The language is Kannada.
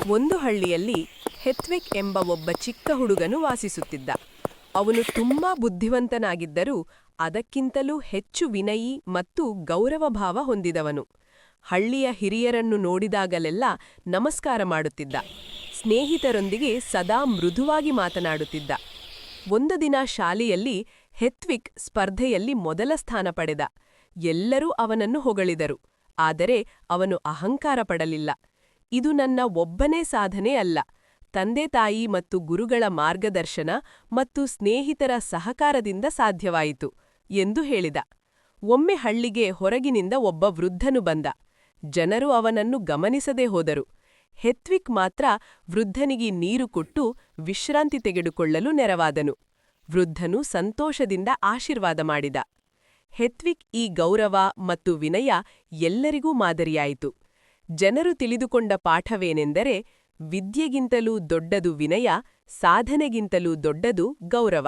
ಒಂದು ಹಳ್ಳಿಯಲ್ಲಿ ಹೆತ್ವಿಕ್ ಎಂಬ ಒಬ್ಬ ಚಿಕ್ಕ ಹುಡುಗನು ವಾಸಿಸುತ್ತಿದ್ದ. ಅವನು ತುಂಬಾ ಬುದ್ಧಿವಂತನಾಗಿದ್ದರೂ ಅದಕ್ಕಿಂತಲೂ ಹೆಚ್ಚು ವಿನಯಿ ಮತ್ತು ಗೌರವಭಾವ ಹೊಂದಿದವನು. ಹಳ್ಳಿಯ ಹಿರಿಯರನ್ನು ನೋಡಿದಾಗಲೆಲ್ಲ ನಮಸ್ಕಾರ ಮಾಡುತ್ತಿದ್ದ. ಸ್ನೇಹಿತರೊಂದಿಗೆ ಸದಾ ಮೃದುವಾಗಿ ಮಾತನಾಡುತ್ತಿದ್ದ. ಒಂದು ದಿನ ಶಾಲೆಯಲ್ಲಿ ಹೆತ್ವಿಕ್ ಸ್ಪರ್ಧೆಯಲ್ಲಿ ಮೊದಲ ಸ್ಥಾನ ಪಡೆದ. ಎಲ್ಲರೂ ಅವನನ್ನು ಹೊಗಳಿದರು. ಆದರೆ ಅವನು ಅಹಂಕಾರ ಪಡಲಿಲ್ಲ. ಇದು ನನ್ನ ಒಬ್ಬನೇ ಸಾಧನೆ ಅಲ್ಲ, ತಂದೆ-ತಾಯಿ ಮತ್ತು ಗುರುಗಳ ಮಾರ್ಗದರ್ಶನ ಮತ್ತು ಸ್ನೇಹಿತರ ಸಹಕಾರದಿಂದ ಸಾಧ್ಯವಾಯಿತು ಎಂದು ಹೇಳಿದ. ಒಮ್ಮೆ ಹಳ್ಳಿಗೆ ಹೊರಗಿನಿಂದ ಒಬ್ಬ ವೃದ್ಧನು ಬಂದ. ಜನರು ಅವನನ್ನು ಗಮನಿಸದೇ ಹೋದರು. ಹೆತ್ವಿಕ್ ಮಾತ್ರ ವೃದ್ಧನಿಗೆ ನೀರು ಕೊಟ್ಟು ವಿಶ್ರಾಂತಿ ತೆಗೆದುಕೊಳ್ಳಲು ನೆರವಾದನು. ವೃದ್ಧನು ಸಂತೋಷದಿಂದ ಆಶೀರ್ವಾದ ಮಾಡಿದ. ಹೆತ್ವಿಕ್ ಈ ಗೌರವ ಮತ್ತು ವಿನಯ ಎಲ್ಲರಿಗೂ ಮಾದರಿಯಾಯಿತು. ಜನರು ತಿಳಿದುಕೊಂಡ ಪಾಠವೇನೆಂದರೆ, ವಿದ್ಯೆಗಿಂತಲೂ ದೊಡ್ಡದು ವಿನಯ, ಸಾಧನೆಗಿಂತಲೂ ದೊಡ್ಡದು ಗೌರವ.